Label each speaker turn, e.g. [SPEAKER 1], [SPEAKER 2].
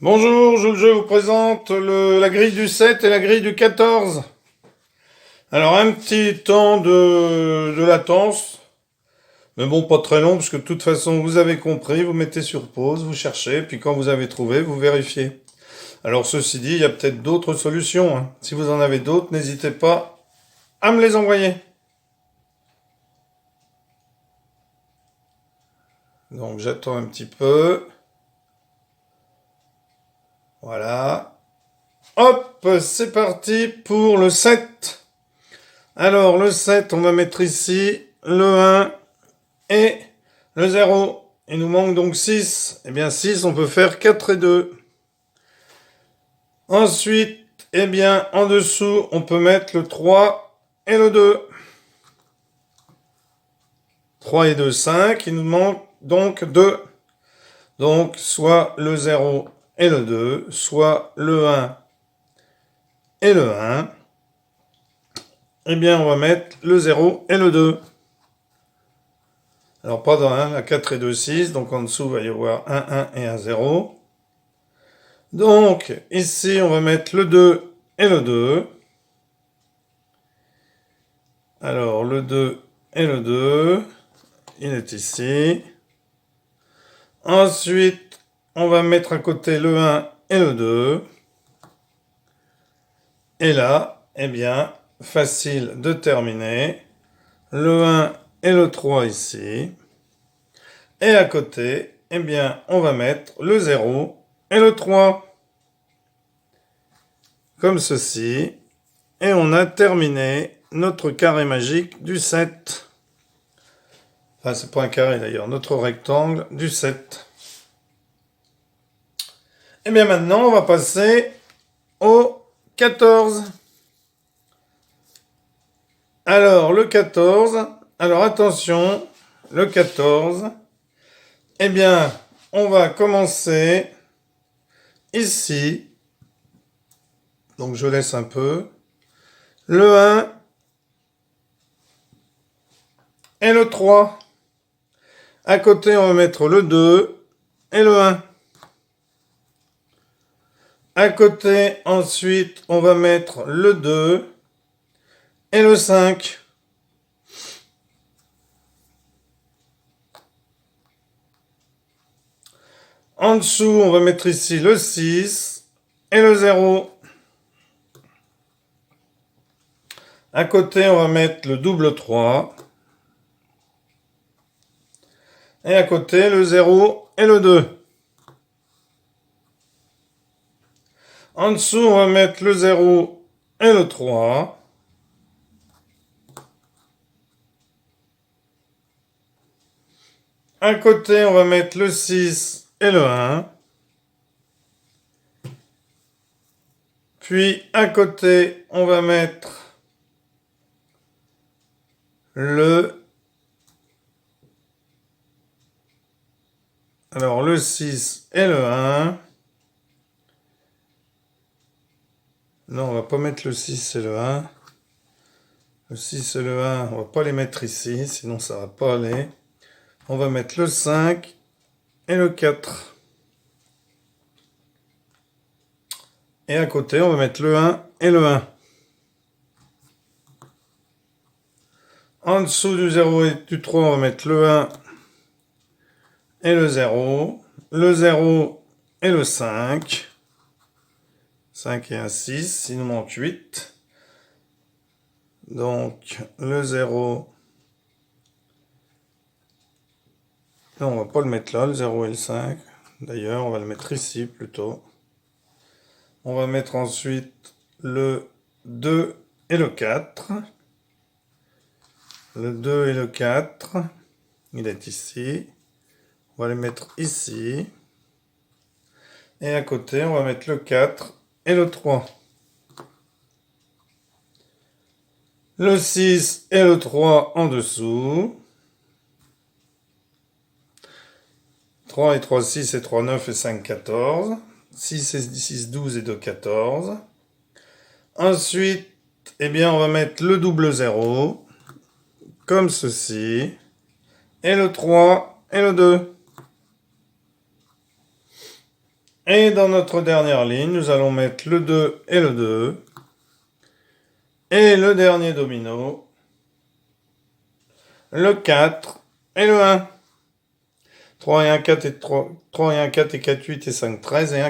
[SPEAKER 1] Bonjour, je vous présente la grille du 7 et la grille du 14. Alors un petit temps de latence, mais bon pas très long parce que de toute façon vous avez compris, vous mettez sur pause, vous cherchez, puis quand vous avez trouvé, vous vérifiez. Alors ceci dit, il y a peut-être d'autres solutions, hein. Si vous en avez d'autres, n'hésitez pas à me les envoyer. Donc j'attends un petit peu. Voilà. Hop, c'est parti pour le 7. Alors le 7, on va mettre ici le 1 et le 0. Il nous manque donc 6. Eh bien 6, on peut faire 4 et 2. Ensuite, eh bien en dessous, on peut mettre le 3 et le 2. 3 et 2, 5. Il nous manque donc 2. Donc soit le 0 et le 2, soit le 1 et le 1. Eh bien on va mettre le 0 et le 2. Alors pas dans 1, la 4 et 2, 6. Donc en dessous, il va y avoir un 1 et un 0. Donc ici, on va mettre le 2 et le 2. Alors le 2 et le 2, il est ici. Ensuite, on va mettre à côté le 1 et le 2. Et là, eh bien, facile de terminer. Le 1 et le 3 ici. Et à côté, eh bien, on va mettre le 0 et le 3. Comme ceci. Et on a terminé notre carré magique du 7. Enfin, c'est pas un carré d'ailleurs, notre rectangle du 7. Et bien maintenant, on va passer au 14. Alors, le 14, alors attention, le 14, eh bien, on va commencer ici. Donc, je laisse un peu. Le 1 et le 3. À côté, on va mettre le 2 et le 1. À côté, ensuite, on va mettre le 2 et le 5. En dessous, on va mettre ici le 6 et le 0. À côté, on va mettre le double 3. Et à côté, le 0 et le 2. En dessous, on va mettre le 0 et le 3. À côté, on va mettre le 6 et le 1. Puis, à côté, on va mettre le 6 et le 1. Non, on va pas mettre le 6 et le 1. Le 6 et le 1, on va pas les mettre ici, sinon ça va pas aller. On va mettre le 5 et le 4. Et à côté, on va mettre le 1 et le 1. En dessous du 0 et du 3, on va mettre le 1 et le 0. Le 0 et le 5. 5 et un 6, il nous manque 8. Donc le 0. Non, on va pas le mettre là, le 0 et le 5. D'ailleurs, on va le mettre ici plutôt. On va mettre ensuite le 2 et le 4. Le 2 et le 4, il est ici. On va les mettre ici. Et à côté, on va mettre le 4 et le 3. Le 6 et le 3 en dessous. 3 et 3, 6 et 3, 9 et 5, 14. 6 et 6, 12 et 2, 14. Ensuite, eh bien, on va mettre le double 0, comme ceci. Et le 3 et le 2. Et dans notre dernière ligne, nous allons mettre le 2 et le 2. Et le dernier domino, le 4 et le 1. 3 et 1, 4 et 3, 3 et 1, 4 et 4, 8 et 5, 13 et 1,